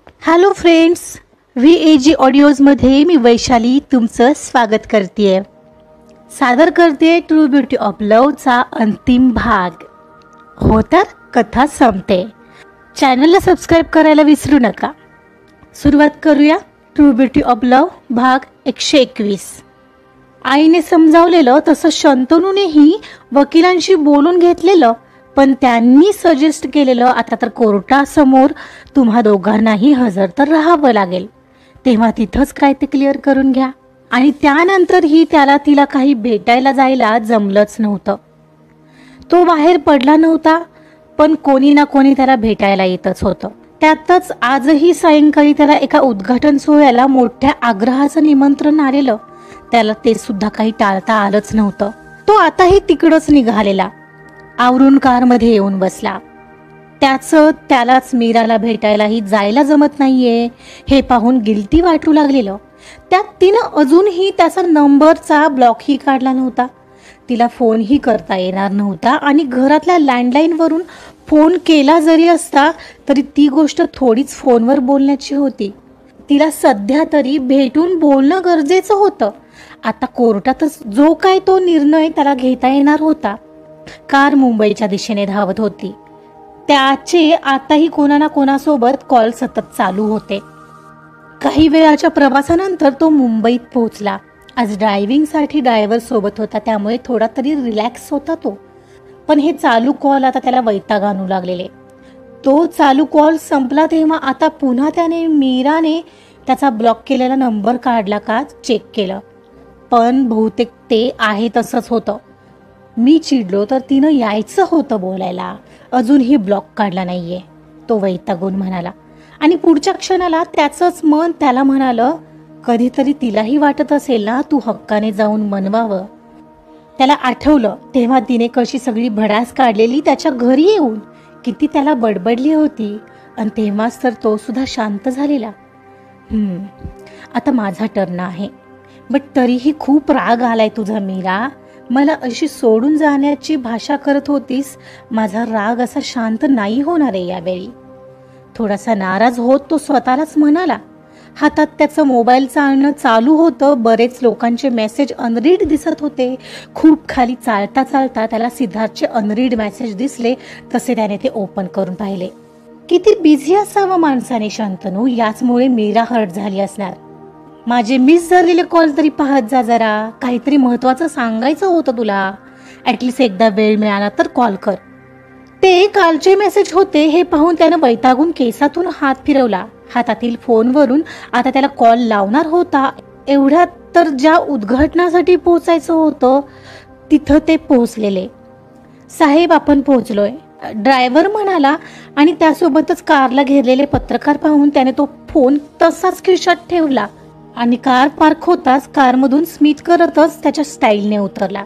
Hello friends, VAG ऑडिओजमध्ये मी वैशाली तुमचं स्वागत करते. सादर करते ट्रू ब्युटी ऑफ लव्हचा अंतिम भाग. हो तर कथा संपते. चॅनलला सबस्क्राईब करायला विसरू नका. सुरुवात करूया. ट्रू ब्युटी ऑफ लव्ह भाग 121. आईने समजावलेलं तसं शंतनूनेही वकिलांशी बोलून घेतलेलं, पण त्यांनी सजेस्ट केलेलं आता तर कोर्टासमोर तुम्हा दोघांनाही हजर तर राहावं लागेल, तेव्हा तिथंच काय ते क्लिअर करून घ्या. आणि त्यानंतरही तिला काही भेटायला जायला जमलंच नव्हतं. तो बाहेर पडला नव्हता, पण कोणी ना कोणी त्याला भेटायला येतच होतं. त्यातच आजही सायंकाळी त्याला एका उद्घाटन सोहळ्याला मोठ्या आग्रहाचं निमंत्रण आलेलं. त्याला ते सुद्धा काही टाळता आलंच नव्हतं. तो आताही तिकडच निघालेला. आवरून कारमध्ये येऊन बसला. त्यालाच मीराला भेटायलाही जायला जमत नाहीये हे पाहून गिल्टी वाटू लागलेलं. त्यात तिनं अजूनही त्याचा नंबरचा ब्लॉकही काढला नव्हता. तिला फोनही करता येणार नव्हता आणि घरातल्या लँडलाईनवरून फोन केला जरी असता तरी ती गोष्ट थोडीच फोनवर बोलण्याची होती. तिला सध्या तरी भेटून बोलणं गरजेचं होतं. आता कोर्टातच जो काय तो निर्णय त्याला घेता येणार होता. कार मुंबईच्या दिशेने धावत होती. त्याचे आताही कोणा ना कोणासोबत कॉल सतत चालू होते. काही वेळाच्या प्रवासानंतर तो मुंबईत पोहोचला. आज ड्रायव्हिंगसाठी ड्रायव्हर सोबत होता, त्यामुळे थोडा तरी रिलॅक्स होता तो. पण हे चालू कॉल आता त्याला वैताग आणू लागलेले. तो चालू कॉल संपला तेव्हा आता पुन्हा मीराने त्याचा ब्लॉक केलेला नंबर काढला का चेक केलं, पण बहुतेक ते आहे तसंच होतं. मी चिडलो तर तिनं यायचं होतं बोलायला, अजूनही ब्लॉक काढला नाहीये, तो वैतागून म्हणाला. आणि पुढच्या क्षणाला त्याचंच मन त्याला म्हणालं, कधीतरी तिलाही वाटत असेल ना तू हक्काने जाऊन मनवावं. त्याला आठवलं तेव्हा तिने कशी सगळी भडास काढलेली त्याच्या घरी येऊन, किती त्याला बडबडली होती. आणि तेव्हाच तर तो सुद्धा शांत झालेला. आता माझा टर्न आहे, बट तरीही खूप राग आलाय तुझा मीरा. मला अशी सोडून जाण्याची भाषा करत होतीस. माझा राग असा शांत नाही होणार आहे यावेळी. थोडासा नाराज होत तो स्वतःलाच म्हणाला. हातात त्याचं मोबाईल चालणं चालू होतं. बरेच लोकांचे मेसेज अनरीड दिसत होते. खूप खाली चालता चालता त्याला सिद्धार्थचे अनरीड मेसेज दिसले, तसे त्याने ते ओपन करून पाहिले. किती बिझी असावं माणसाने शंतनू, याचमुळे मीरा हर्ट झाली असणार. माझे मिस झालेले कॉल तरी पाहत जा जरा, काहीतरी महत्वाचं सांगायचं होतं तुला. ॲटलिस्ट एकदा वेळ मिळाला तर कॉल कर. ते कालचे मेसेज होते हे पाहून त्यानं वैतागून केसातून हात फिरवला. हातातील फोनवरून आता त्याला कॉल लावणार होता. एवढ्यात तर ज्या उद्घाटनासाठी पोहोचायचं होतं तिथं ते पोहोचलेले. साहेब आपण पोहोचलोय, ड्रायव्हर म्हणाला. आणि त्यासोबतच कारला घेरलेले पत्रकार पाहून त्याने तो फोन तसाच खिशात ठेवला आणि कार पार्क होताच कारमधून स्मित करतच त्याच्या स्टाईलने उतरला.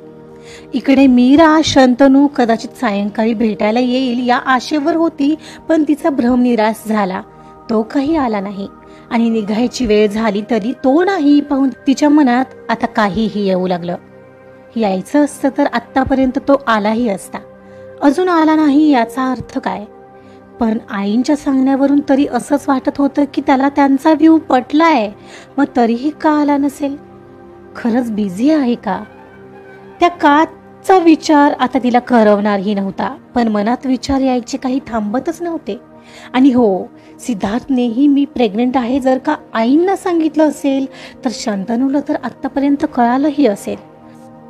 इकडे मीरा शंतनू कदाचित सायंकाळी भेटायला येईल या आशेवर होती, पण तिचा भ्रम निराश झाला. तो काही आला नाही आणि निघायची वेळ झाली तरी तो नाही पाहून तिच्या मनात आता काहीही येऊ लागलं. यायचं असतं तर आत्तापर्यंत तो आलाही असता. अजून आला नाही याचा अर्थ काय? पण आईंच्या सांगण्यावरून तरी असंच वाटत होतं की त्याला त्यांचा व्ह्यू पटलाय. मग तरीही का आला नसेल? खरंच बिझी आहे का? त्या काचा विचार आता तिला करवणारही नव्हता, पण मनात विचार यायचे काही थांबतच नव्हते. आणि हो, सिद्धार्थनेही मी प्रेग्नेंट आहे जर का आईंना सांगितलं असेल तर शंतनूला तर आत्तापर्यंत कळालंही असेल.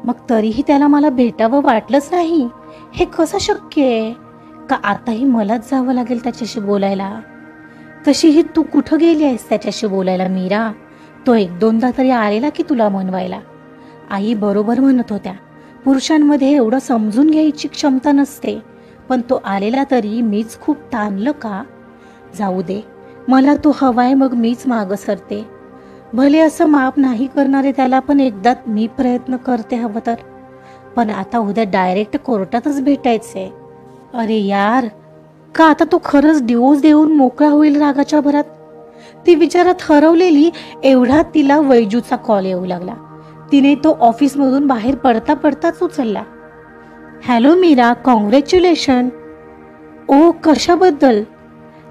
मग तरीही त्याला मला भेटावं वाटलंच नाही. हे कसं शक्य आहे? का आताही मलाच जावं लागेल त्याच्याशी बोलायला? तशीही तू कुठं गेली आहेस त्याच्याशी बोलायला मीरा? तो 1-2दा तरी आलेला की तुला मनवायला. आई बरोबर म्हणत होत्या, पुरुषांमध्ये एवढं समजून घ्यायची क्षमता नसते. पण तो आलेला तरी मीच खूप ताणलं का? जाऊ दे, मला तो हवाय मग मीच मागं सरते. भले असं माफ नाही करणारे त्याला, पण एकदा मी प्रयत्न करते हवं तर. पण आता उद्या डायरेक्ट कोर्टातच भेटायचंय. अरे यार, का आता तो खरंच डिवोर्स देऊन मोकळा होईल रागाच्या भरात? ती विचारात हरवलेली एवढ्यात तिला वैजूचा कॉल येऊ लागला. तिने तो ऑफिसमधून बाहेर पडता पडताच उचलला. Hello Mira, congratulation. ओ कशाबद्दल?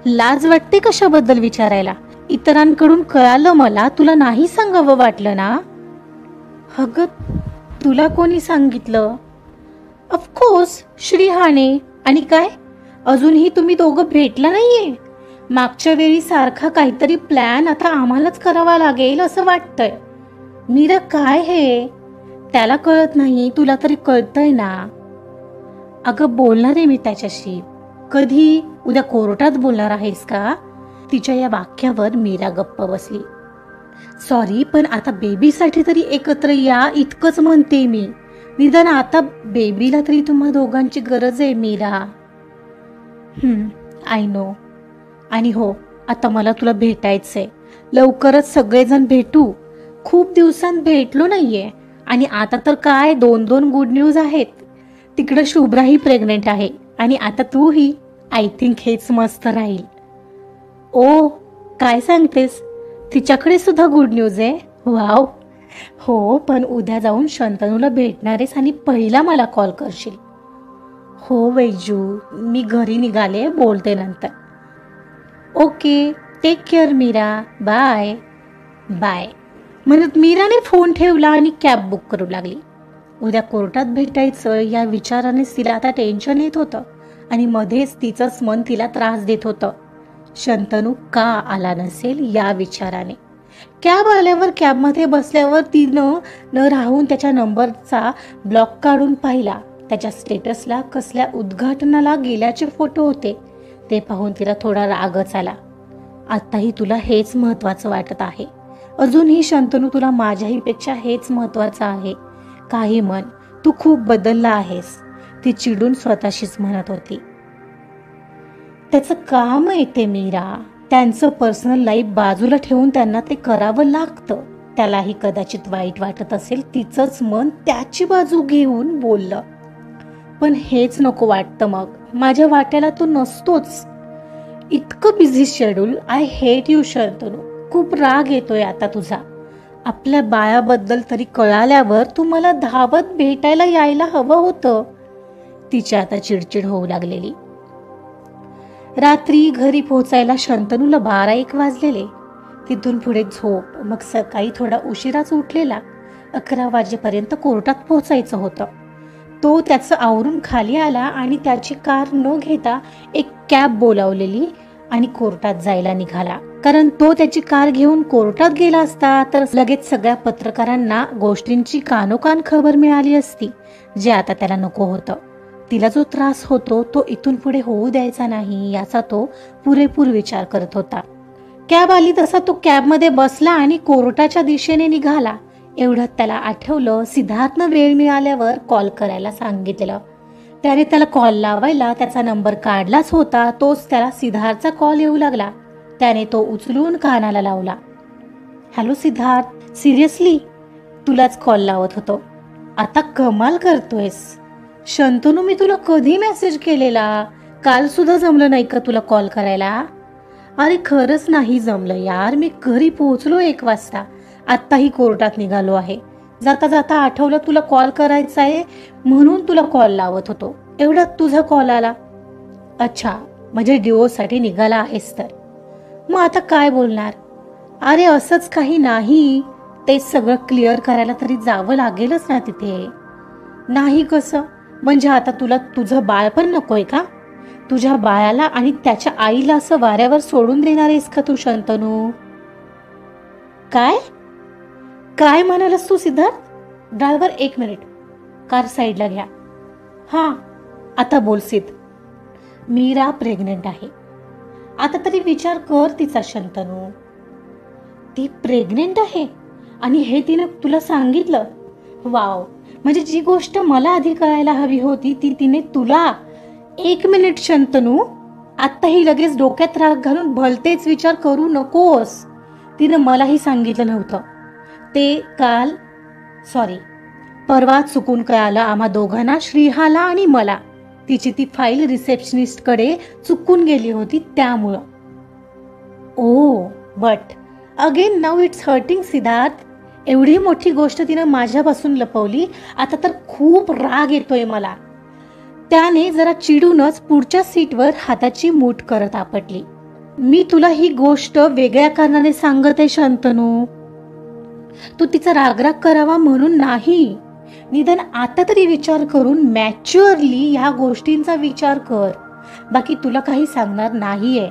लाज वाटते कशाबद्दल विचारायला? इतरांकडून कळालं मला, तुला नाही सांगावं वाटलं ना? अगं, तुला कोणी सांगितलं? ऑफकोर्स श्रीहाने. आणि काय, अजूनही तुम्ही दोघं भेटला नाहीये? मागच्या वेळी सारखा काहीतरी प्लॅन आता आम्हालाच करावा लागेल असं वाटतंय. मीरा, काय हे? त्याला कळत नाही, तुला तरी कळतंय ना. अगं, बोलणार आहे मी त्याच्याशी. कधी? उद्या कोर्टात बोलणार आहेस का? तिच्या या वाक्यावर मीरा गप्प बसली. सॉरी, पण आता बेबीसाठी तरी एकत्र या इतकंच म्हणते मी. निदान आता बेबीला तरी तुम्हा दोघांची गरज आहे मीरा. I know. आणि हो, आता मला तुला भेटायचंय. लवकरच सगळेजण भेटू. खूप दिवसांत भेटलो नाहीये. आणि आता तर काय 2 गुड न्यूज आहेत. तिकडं शुभ्राही प्रेग्नेंट आहे आणि आता तूही. आय थिंक हेच मस्त राहील. ओ, काय सांगतेस? तिच्याकडे सुद्धा गुड न्यूज आहे? वाव. हो, पण उद्या जाऊन शंतनूला भेटणारेस आणि पहिला मला कॉल करशील. हो वैजू, मी घरी निघाले, बोलते नंतर. Okay, take care Meera. Bye bye म्हणत मीराने फोन ठेवला आणि कॅब बुक करू लागली. उद्या कोर्टात भेटायचं या विचारानेच तिला आता टेन्शन येत होतं आणि मध्येच तिचंच मन तिला त्रास देत होतं. शंतनू का आला नसेल या विचाराने. कॅब आल्यावर कॅबमध्ये बसल्यावर तिनं न राहून त्याच्या नंबरचा ब्लॉक काढून पाहिला. त्याच्या स्टेटसला कसल्या उद्घाटनाला गेल्याचे फोटो होते. ते पाहून तिला थोडा रागच आला. आताही तुला हेच महत्वाचं वाटत आहे. अजूनही शंतनू, तुला माझ्याही पेक्षा हेच महत्वाचं आहे. काही म्हण, तू खूप बदलला आहेस, ती चिडून स्वतःशीच म्हणत होती. त्याचं काम आहे ते मीरा. त्यांचं पर्सनल लाईफ बाजूला ठेवून त्यांना ते करावं लागतं. त्यालाही कदाचित वाईट वाटत असेल. तिचंच मन त्याची बाजू घेऊन बोललं. पण हेच नको वाटतं मग. माझ्या वाट्याला तू नसतोच. इतकं busy schedule. I hate you Shantanu. खूप राग येतोय आता तुझा. आपल्या बाळाबद्दल तरी कळाल्यावर तू मला धावत भेटायला यायला हवं होतं. तिची आता चिडचिड होऊ लागलेली. रात्री घरी पोहोचायला शंतनूला 12-1 वाजलेले. तिथून पुढे झोप. मग सकाळी थोडा उशिराच उठलेला. 11 वाजेपर्यंत कोर्टात पोहोचायचं होतं. तो त्याचं आवरून खाली आला आणि त्याची कार न घेता एक कॅब बोलावलेली आणि कोर्टात जायला निघाला. कारण तो त्याची कार घेऊन कोर्टात गेला असता तर लगेच सगळ्या पत्रकारांना गोष्टींची कानोकान खबर मिळाली असती, जे आता त्याला नको होतं. तिला जो त्रास होतो तो इथून पुढे होऊ द्यायचा नाही याचा तो पुरेपूर विचार करत होता. कॅब आली तसा तो कॅबमध्ये बसला आणि कोर्टाच्या दिशेने निघाला. एवढ्यात त्याला आठवलं सिद्धार्थनं वेळ मिळाल्यावर कॉल करायला सांगितलेलं. त्याने त्याला कॉल लावायला त्याचा नंबर काढलाच होता. तोच त्याला सिद्धार्थचा कॉल येऊ लागला. त्याने तो उचलून कानाला लावला. हॅलो सिद्धार्थ, सिरियसली तुलाच कॉल लावत होतो. आता कमाल करतोयस शंतनू. मी तुला कधी मेसेज केलेला? काल सुद्धा जमलं नाही का तुला कॉल करायला? अरे खरंच नाही जमलं यार. मी घरी पोहोचलो 1 वाजता. आत्ताही कोर्टात निघालो आहे. जाता जाता आठवलं तुला कॉल करायचा आहे म्हणून तुला कॉल लावत होतो. एवढ्यात तुझा कॉल आला. अच्छा, म्हणजे डिवोर्ससाठी निघाला आहेस तर. मग आता काय बोलणार? अरे असंच काही नाही. ते सगळं क्लिअर करायला तरी जावं लागेलच ना तिथे. नाही कसं? म्हणजे आता तुला तुझं बाळ पण नकोय का? तुझ्या बाळाला आणि त्याच्या आईला असं वाऱ्यावर सोडून देणार आहेस का तू शंतनू? काय काय म्हणालास तू सिद्धार्थ? ड्रायव्हर 1 मिनिट, कार साईडला घ्या. हां, आता बोल सिद्ध. मीरा प्रेग्नेंट आहे. आता तरी विचार कर तिचा शंतनू. ती प्रेग्नेंट आहे आणि हे तिने तुला सांगितलं? वाव. म्हणजे जी गोष्ट मला आधी कळायला हवी होती ती तिने तुला. 1 मिनिट शंतनू, आत्ताही लगेच डोक्यात राग घालून भलतेच विचार करू नकोस. तिनं मलाही सांगितलं नव्हतं. ते काल परवा चुकून कळालं आम्हा दोघांना, श्रीहाला आणि मला. तिची ती फाईल रिसेप्शनिस्ट कडे चुकून गेली होती त्यामुळं. Oh but again now it's hurting Siddharth. एवढी मोठी गोष्ट तिनं माझ्यापासून लपवली. आता तर खूप राग येतोय मला. त्याने जरा चिडूनच पुढच्या सीटवर हाताची मूठ करत आपटली. मी तुला ही गोष्ट वेगळ्या कारणाने सांगत आहे शंतनू. तू तिचा रागराग करावा म्हणून नाही. निदान आता तरी विचार करून मॅच्युअरली ह्या गोष्टींचा विचार कर. बाकी तुला काही सांगणार नाहीये,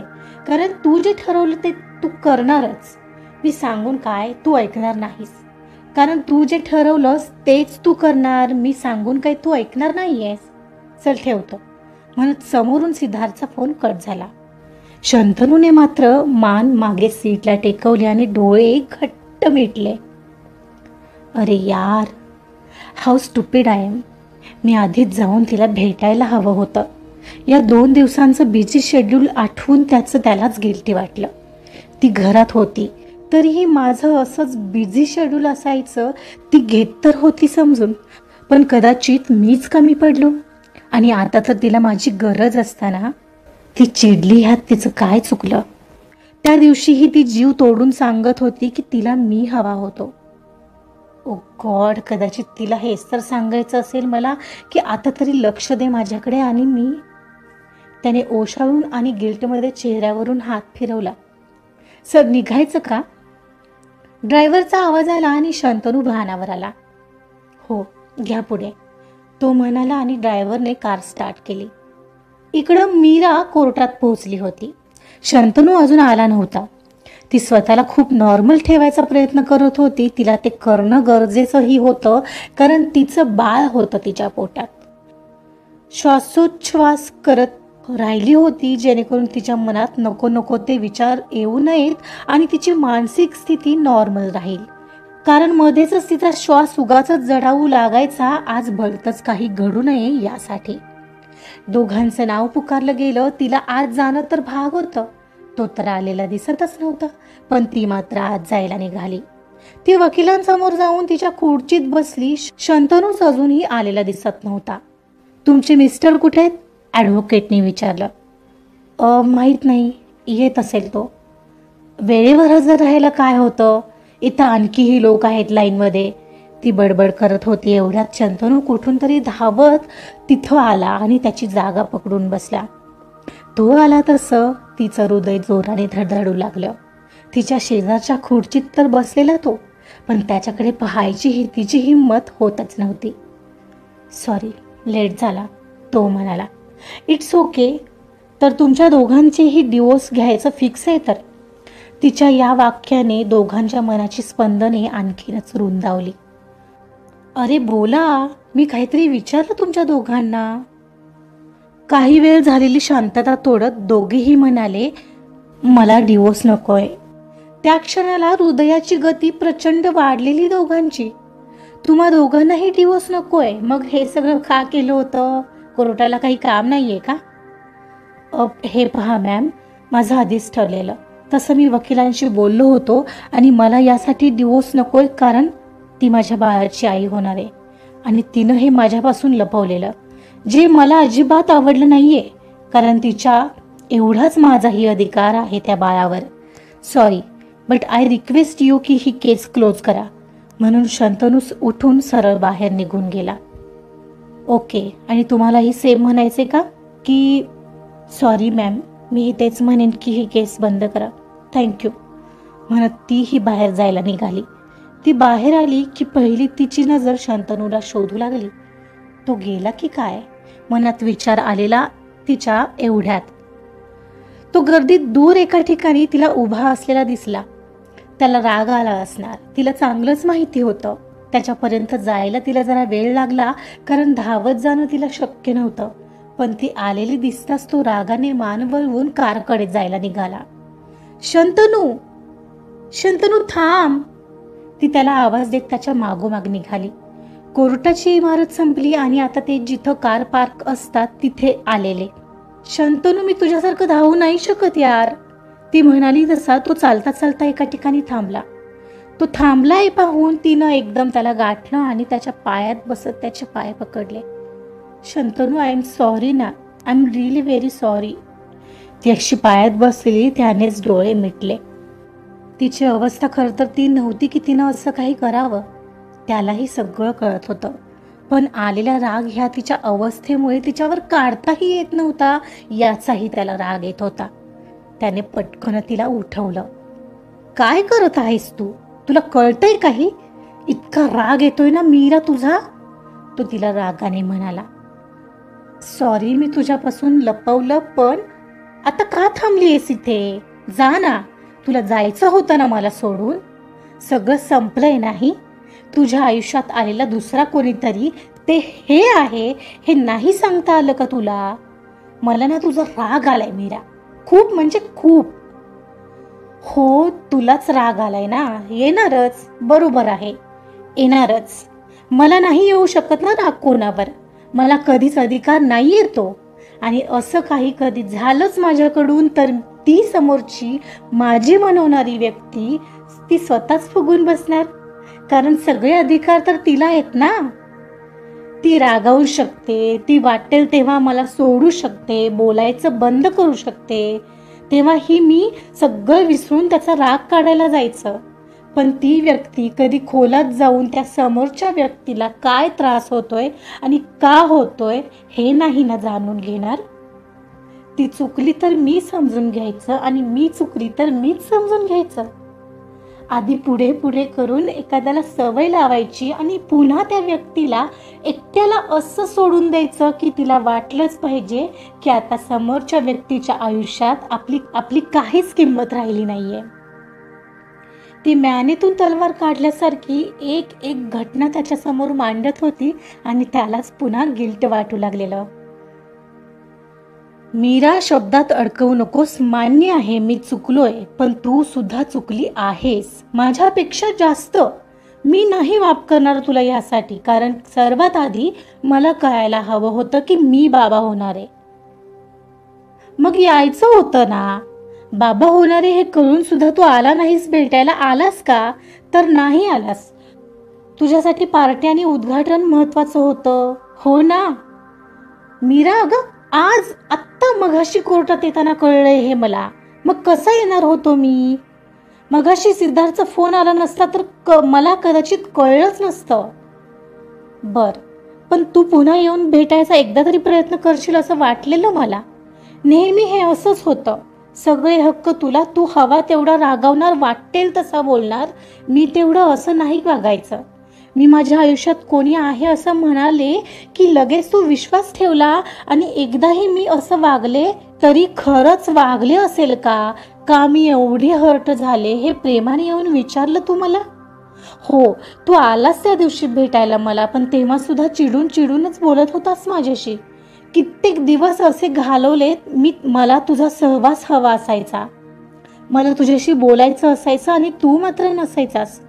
कारण तू जे ठरवलं ते तू करणारच. मी सांगून काय तू ऐकणार नाहीस, कारण तू जे ठरवलंस तेच तू करणार. मी सांगून काय तू ऐकणार नाहीयेस. चल ठेवतो म्हणत समोरून सिद्धार्थचा फोन कट झाला. शंतनूने मात्र मान मागे सीटला टेकवली आणि डोळे घट्ट मिटले. अरे यार, हाऊ स्टुपिड आय एम. मी आधीच जाऊन तिला भेटायला हवं होतं. या 2 दिवसांचं बिझी शेड्यूल आठवून त्यालाच गिल्टी वाटलं. ती घरात होती तरीही माझं असंच बिझी शेड्यूल असायचं. ती घेत तर होती समजून, पण कदाचित मीच कमी पडलो. आणि आता तर तिला माझी गरज असताना ती चिडली. ह्यात तिचं काय चुकलं? त्या दिवशीही ती जीव तोडून सांगत होती की तिला मी हवा होतो. ओ गॉड, कदाचित तिला हेच तर सांगायचं असेल मला की आता तरी लक्ष दे माझ्याकडे. आणि मी. त्याने ओशाळून आणि गिल्टमध्ये चेहऱ्यावरून हात फिरवला. सर निघायचं का? ड्रायव्हरचा आवाज आला आणि शंतनू भानावर आला. हो घ्या पुढे, तो म्हणाला आणि ड्रायव्हरने कार स्टार्ट केली. इकडं मीरा कोर्टात पोहोचली होती. शंतनू अजून आला नव्हता. ती स्वतःला खूप नॉर्मल ठेवायचा प्रयत्न करत होती. तिला ते करणं गरजेचंही होतं, कारण तिचं बाळ होतं तिच्या पोटात. श्वासोच्छ्वास करत राहिली होती जेणेकरून तिच्या मनात नको नको ते विचार येऊ नयेत आणि तिची मानसिक स्थिती नॉर्मल राहील. कारण मध्येच तिचा श्वास उगाचच जडावू लागायचा. आज भलतंच काही घडू नये यासाठी. दोघांचं नाव पुकारलं गेलं. तिला आज जाणं तर भाग होतं. तो तर आलेला दिसतच नव्हता, पण ती मात्र आज जायला निघाली. ती वकिलांसमोर जाऊन तिच्या खुर्चीत बसली. शंतनूच अजूनही आलेला दिसत नव्हता. तुमचे मिस्टर कुठे आहेत? ॲडव्होकेटने विचारलं. माहीत नाही, येत असेल तो. वेळेवर हजर राहायला काय होतं? इथं आणखीही लोक आहेत लाईनमध्ये, ती बडबड करत होती. एवढ्यात शंतनू कुठून तरी धावत तिथं आला आणि त्याची जागा पकडून बसला. तो आला तसं तिचं हृदय जोराने धडधडू लागलं. तिच्या शेजारच्या खुर्चीत तर बसलेला तो, पण त्याच्याकडे पाहायची तिची हिंमत होतच नव्हती. सॉरी, लेट झाला, तो म्हणाला. It's okay. तर तुमच्या दोघांचेही डिवोर्स घ्यायचं फिक्स आहे तर? तिच्या या वाक्याने दोघांच्या मनाची स्पंदने आणखीनच रुंदावली. अरे बोला, मी काहीतरी विचारलं तुमच्या दोघांना. काही वेळ झालेली शांतता तोडत दोघेही म्हणाले, मला डिवोर्स नकोय. त्या क्षणाला हृदयाची गती प्रचंड वाढलेली दोघांची. तुम्हा दोघांनाही डिवोर्स नकोय? मग हे सगळं का केलं होतं? कोर्टाला काही काम नाहीये का? हे पहा मॅम, माझं आधीच ठरलेलं. तसं मी वकिलांशी बोललो होतो आणि मला यासाठी डिवोर्स नकोय, कारण ती माझ्या बाळाची आई होणार आहे आणि तिनं हे माझ्यापासून लपवलेलं, जे मला अजिबात आवडलं नाहीये, कारण तिच्या एवढाच माझाही अधिकार आहे त्या बाळावर. Sorry, but I request you की ही केस क्लोज करा. म्हणून शंतनू उठून सरळ बाहेर निघून गेला. ओके, आणि तुम्हालाही सेम म्हणायचे का? की सॉरी मॅम, मी तेच म्हणेन की ही केस बंद करा, थँक्यू म्हणत तीही बाहेर जायला निघाली. ती बाहेर आली की पहिली तिची नजर शंतनूला शोधू लागली. तो गेला की काय मनात विचार आलेला तिच्या एवढ्यात. तो गर्दीत दूर एका ठिकाणी तिला उभा असलेला दिसला. त्याला राग आला असणार, तिला चांगलंच माहिती होतं. त्याच्यापर्यंत जायला तिला जरा वेळ लागला, कारण धावत जाणं तिला शक्य नव्हतं. पण ती आलेली दिसताच तो रागाने मान वळवून कारकडे जायला निघाला. शंतनू, शंतनू थांब. ती त्याला आवाज देत त्याच्या मागोमाग निघाली. कोर्टाची इमारत संपली आणि आता ते जिथं कार पार्क असतात तिथे आलेले. शंतनू, मी तुझ्यासारखं धावू नाही शकत यार, ती म्हणाली. तसा तो चालता चालता एका ठिकाणी थांबला. तो थांबलाय पाहून तिनं एकदम त्याला गाठलं आणि त्याच्या पायात बसत त्याचे पाय पकडले. शंतनू, आय एम सॉरी ना, I am really very sorry. ती अशी पायात बसलेली, त्यानेच डोळे मिटले. तिची अवस्था खरं तर ती नव्हती की तिनं असं काही करावं. त्यालाही सगळं कळत होतं, पण आलेला राग ह्या तिच्या अवस्थेमुळे तिच्यावर काढताही येत नव्हता, याचाही त्याला राग येत होता. त्याने पटकन तिला उठवलं. काय करत आहेस तू? तुला कळतंय काही? इतका राग येतोय ना मीरा तुझा? तो तिला रागाने म्हणाला. सॉरी, मी तुझ्यापासून लपवलं, पण आता का थांबलीयस इथे? जा ना, तुला जायचं होतं ना मला सोडून. सगळं संपलंय नाही? तुझ्या आयुष्यात आलेला दुसरा कोणीतरी ते हे आहे हे नाही सांगता आलं का तुला? मला ना तुझा राग आलाय मीरा, खूप म्हणजे खूप. हो, तुलाच राग आलाय ना? येणारच, बरोबर आहे, येणारच. मला नाही येऊ शकत ना राग कोणावर. मला कधीच अधिकार नाही येतो. आणि असं काही कधी झालंच माझ्याकडून तर ती समोरची माझी मनवणारी व्यक्ती ती स्वतःच फुगून बसणार. कारण सगळे अधिकार तर तिला आहेत ना. ती रागावू शकते, ती वाटेल तेव्हा मला सोडू शकते, बोलायचं बंद करू शकते. तेव्हा ही मी सगळं विसरून त्याचा राग काढायला जायचं. पण ती व्यक्ती कधी खोलात जाऊन त्या समोरच्या व्यक्तीला काय त्रास होतोय आणि का होतोय हे नाही ना जाणून घेणार. ती चुकली तर मी समजून घ्यायचं आणि मी चुकली तर मीच समजून घ्यायचं. आधी पुढे पुढे करून एखाद्याला सवय लावायची आणि पुन्हा त्या व्यक्तीला एकट्याला असं सोडून द्यायचं की तिला वाटलंच पाहिजे की आता समोरच्या व्यक्तीच्या आयुष्यात आपली काहीच किंमत राहिली नाहीये. ती म्यानेतून तलवार काढल्यासारखी एक एक घटना त्याच्या समोर मांडत होती आणि त्यालाच पुन्हा गिल्ट वाटू लागलेलं. मीरा, शब्दात अडकवू नकोस. मान्य आहे मी चुकलोय, पण तू सुद्धा चुकली आहेस माझ्यापेक्षा जास्त. मी नाही माफ करणार तुला यासाठी, कारण सर्वात आधी मला कळायला हवं होतं की मी बाबा होणार आहे. मग यायचं होतं ना. बाबा होणारे हे कळून सुद्धा तू आला नाहीस भेटायला. आलास का? तर नाही आलास. तुझ्यासाठी पार्टी आणि उद्घाटन महत्वाचं होतं, हो ना? मीरा, अगं आज आत्ता मघाशी कोर्टात येताना कळलंय हे मला. मग कसा येणार होतो मी? मघाशी सिद्धार्थचा फोन आला नसता तर मला कदाचित कळलंच नसतं. बर, पण तू पुन्हा येऊन भेटायचा एकदा तरी प्रयत्न करशील असं वाटलेलं मला. नेहमी हे असंच होतं. सगळे हक्क तुला. तू हवा तेवढा रागावणार, वाटेल तसा बोलणार. मी तेवढं असं नाही वागायचं. मी माझ्या आयुष्यात कोणी आहे असं म्हणाले की लगेच तू विश्वास ठेवला. आणि एकदाही मी असं वागले तरी खरंच वागले असेल का? का मी एवढे हर्ट झाले हे प्रेमाने येऊन विचारलं तू मला? हो, तू आलास त्या दिवशी भेटायला मला, पण तेव्हा सुद्धा चिडून चिडूनच बोलत होतास माझ्याशी. कित्येक दिवस असे घालवले मी. मला तुझा सहवास हवा असायचा, मला तुझ्याशी बोलायचं असायचं आणि तू मात्र नसायचास.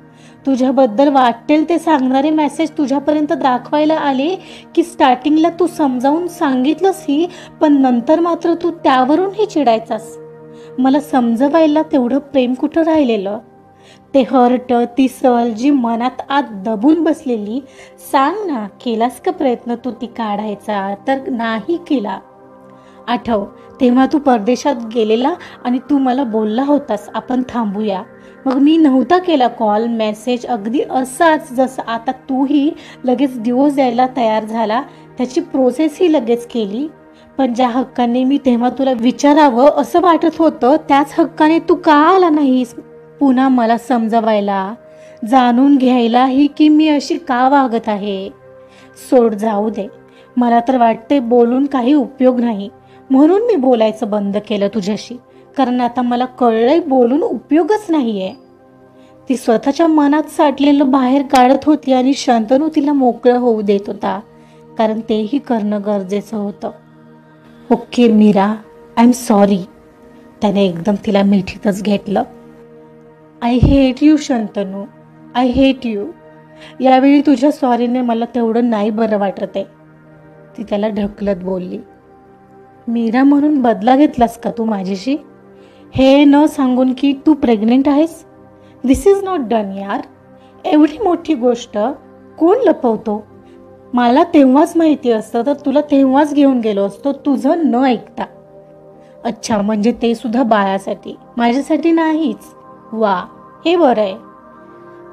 तुझ्याबद्दल वाटेल ते सांगणारे मेसेज तुझ्यापर्यंत दाखवायला आले की स्टार्टिंगला तू समजावून सांगितलंस ही, पण नंतर मात्र तू त्यावरूनही चिडायचास. मला समजवायला तेवढं प्रेम कुठं राहिलेलं? ते हर्ट, ती सल जी मनात आत दबून बसलेली, सांग ना, केलास का प्रयत्न तू ती काढायचा? तर नाही केला. आठव, तेव्हा तू परदेशात गेलेला आणि तू मला बोलला होतास आपण थांबूया. मग मी नव्हता केला कॉल, मेसेज, अगदी असाच जसं आता तूही लगेच डिवोर्स द्यायला तयार झाला त्याची प्रोसेसही लगेच केली. पण ज्या हक्काने मी तेव्हा तुला विचारावं असं वाटत होतं त्याच हक्काने तू का आला नाहीस पुन्हा मला समजवायला, जाणून घ्यायला ही की मी अशी का वागत आहे? सोड, जाऊ दे. मला तर वाटते बोलून काही उपयोग नाही, म्हणून मी बोलायचं बंद केलं तुझ्याशी. कारण आता मला कळलंय बोलून उपयोगच नाहीये. ती स्वतःच्या मनात साठलेलं बाहेर काढत होती आणि शंतनू तिला मोकळं होऊ देत होता, कारण तेही करणं गरजेचं होतं. Okay Meera, I am sorry. त्याने एकदम तिला मिठीतच घेतलं. I hate you Shantanu, I hate you. यावेळी तुझ्या सॉरीने मला तेवढं नाही बरं वाटत आहे, ती त्याला ढकलत बोलली. मीरा म्हणून बदला घेतलास का तू माझ्याशी? हे न सांगून की तू प्रेग्नेंट आहेस? दिस इज नॉट डन यार. एवढी मोठी गोष्ट कोण लपवतो? मला तेव्हाच माहिती असतं तर तुला तेव्हाच घेऊन गेलो असतो, तुझं न ऐकता. अच्छा, म्हणजे ते सुद्धा बाळासाठी, माझ्यासाठी नाहीच. वा, हे बरं आहे.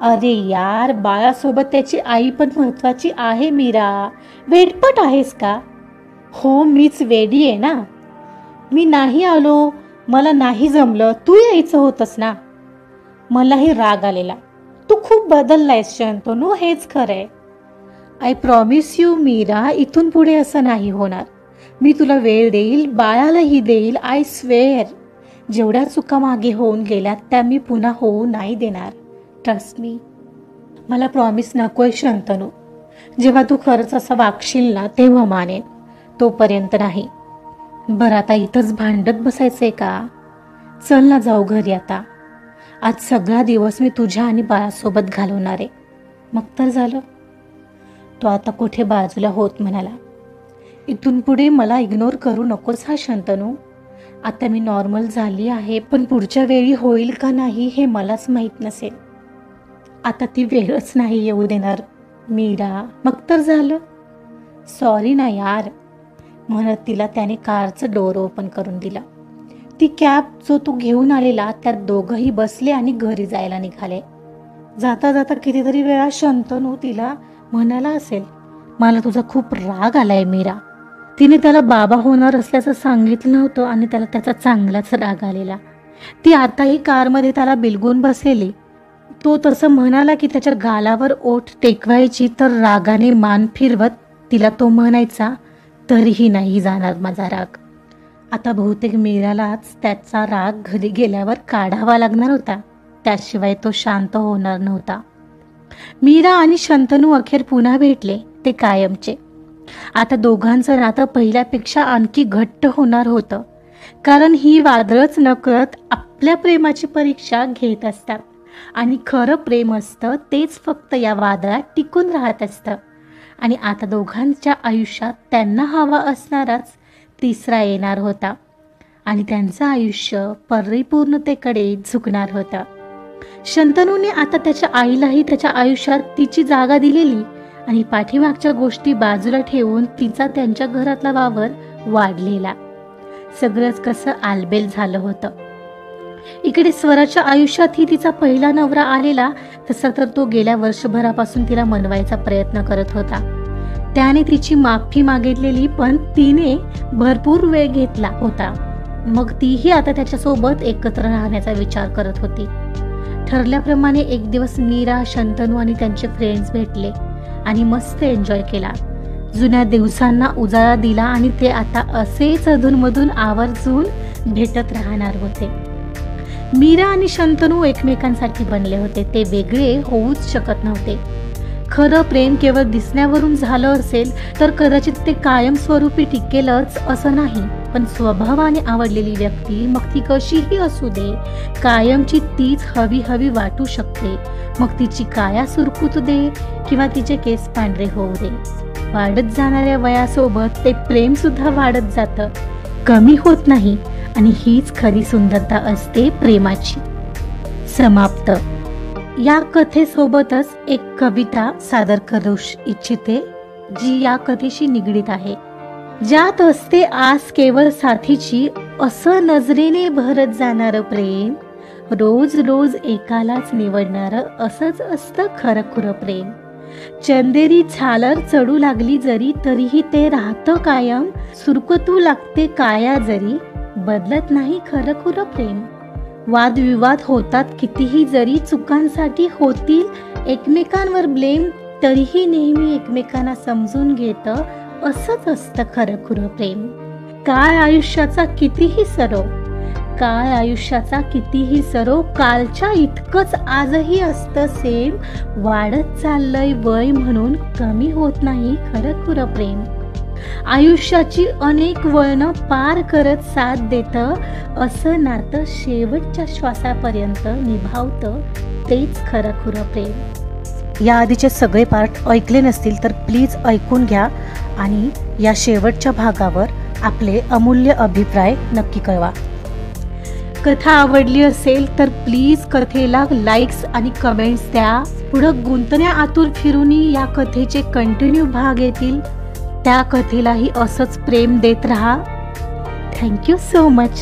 अरे यार, बाळासोबत त्याची आई पण महत्वाची आहे मीरा. वेडपट आहेस का? हो, मीच वेडी आहे ना. मी नाही आलो मला नाही जमलं, तू यायचं होतंस ना. मलाही राग आलेला. तू खूप बदललायस शंतनू, हेच खरंय. आय प्रॉमिस यू मीरा, इथून पुढे असं नाही होणार. मी तुला वेळ देईल, बाळालाही देईल. I swear. जेवढ्या चुका मागे होऊन गेल्या त्या मी पुन्हा होऊ नाही देणार. Trust me. मला प्रॉमिस नकोय शंतनू. जेव्हा तू खरंच असं वागशील ना तेव्हा मानेन, तोपर्यंत नाही. बरं आता इथंच भांडत बसायचंय का? चल ना जाऊ घरी आता. आज सगळा दिवस मी तुझ्या आणि बाळासोबत घालवणार आहे. मग तर झालं. तो आता कुठे बाजूला होत म्हणाला. इथून पुढे मला इग्नोर करू नकोस हा शंतनू. आता मी नॉर्मल झाली आहे, पण पुढच्या वेळी होईल का नाही हे मलाच माहीत नसेल. आता ती वेळच नाही येऊ देणार मीरा. मग तर झालं. सॉरी ना यार म्हणत तिला त्याने कारचं डोर ओपन करून दिला. ती कॅब जो तो घेऊन आलेला त्यात दोघंही बसले आणि घरी जायला निघाले. जाता जाता कितीतरी वेळा शंतनू तिला म्हणाला असेल, मला तुझा खूप राग आलाय मीरा. तिने त्याला बाबा होणार असल्याचं सांगितलं नव्हतं आणि त्याला त्याचा चांगलाच राग आलेला. ती आताही कारमध्ये त्याला बिलगून बसलेली. तो तसं म्हणाला की त्याच्या गालावर ओठ टेकवायची तर रागाने मान फिरवत तिला तो म्हणायचा, तरीही नाही जाणार माझा राग. आता बहुतेक मीरालाच त्याचा राग घरी गेल्यावर काढावा लागणार होता, त्याशिवाय तो शांत होणार नव्हता. मीरा आणि शंतनू अखेर पुन्हा भेटले, ते कायमचे. आता दोघांचं नातं पहिल्यापेक्षा आणखी घट्ट होणार होतं, कारण ही वादळच नकळत आपल्या प्रेमाची परीक्षा घेत असतात. आणि खरं प्रेम असतं तेच फक्त या वादळात टिकून राहत असतं. आणि आता दोघांच्या आयुष्यात त्यांना हवा असणाराच तिसरा येणार होता आणि त्यांचं आयुष्य परिपूर्णतेकडे झुकणार होतं. शंतनूने आता त्याच्या आईलाही त्याच्या आयुष्यात तिची जागा दिलेली आणि पाठीमागच्या गोष्टी बाजूला ठेवून तिचा त्यांच्या घरातला वावर वाढलेला. सगळंच कसं आलबेल झालं होतं. इकडे स्वराच्या आयुष्यातही तिचा पहिला नवरा आलेला, तसा तर तो गेल्या वर्षभरापासून तिला मनवायचा प्रयत्न करत होता. त्याने तिची माफी मागितलेली, पण तिने भरपूर वेळ घेतला होता. मग तीही आता त्याच्यासोबत एकत्र राहण्याचा विचार करत होती. ठरल्याप्रमाणे एक दिवस मीरा, शंतनू आणि त्यांचे फ्रेंड्स भेटले आणि मस्त एन्जॉय केला. जुन्या दिवसांना उजाळा दिला आणि ते आता असेच अधूनमधून आवर्जून भेटत राहणार होते. मीरा आणि शंतनू एकमेकांसाठी बनले होते, ते वेगळे होऊच शकत नव्हते. खरं प्रेम केवळ दिसण्यावरून झालं असेल तर कदाचित ते कायमस्वरूपी टिकेलच असं नाही, पण स्वभावाने आवडलेली व्यक्ती, मग ती कशीही असू दे, कायमची तीच हवी हवी वाटू शकते. मग तिची काया सुरकुतू दे किंवा तिचे केस पांढरे होऊ दे. वाढत जाणाऱ्या वयासोबत ते प्रेम सुद्धा वाढत जातं, कमी होत नाही. आणि हीच खरी सुंदरता असते प्रेमाची. समाप्त. या कथेसोबतच एक कविता सादर करू इच्छिते, जी या कथेशी निगडीत आहे. ज्यात असते आस केवळ साथीची, असं नजरेने भरत जाणारं प्रेम, रोज रोज एकालाच निवडणारं असंच असतं खरं खुरं प्रेम. चंदेरी झालर चढू लागली जरी, तरीही ते राहतं कायम. सुरकुतू लागते काया जरी, बदलत नाही खरं खुरं प्रेम. वादविवाद होतात कितीही जरी, चुकांसाठी होतील एकमेकांवर ब्लेम, तरीही नेहमी एकमेकांना समजून घेतं असंच असतं खरं खुरं प्रेम. काळ आयुष्याचा कितीही सरो, काळ आयुष्याचा कितीही सरो, कालच्या इतकंच आजही असतं सेम. वाढत चाललंय वय म्हणून कमी होत नाही खरं खुरं प्रेम. आयुष्याची अनेक वळणं पार करत साथ देतं, असं नातं शेवटच्या श्वासापर्यंत निभावतं, तेच खरं खुरं प्रेम. या आधीचे सगळे पार्ट ऐकले नसतील तर प्लीज ऐकून घ्या आणि या शेवटच्या भागावर आपले अमूल्य अभिप्राय नक्की कळवा. कथा आवडली असेल तर प्लीज कथेला लाईक्स आणि कमेंट्स द्या. पुढं गुंतण्या आतूर फिरूनही या कथेचे कंटिन्यू भाग येतील. त्या कथेलाही असंच प्रेम देत राहा. Thank you so much.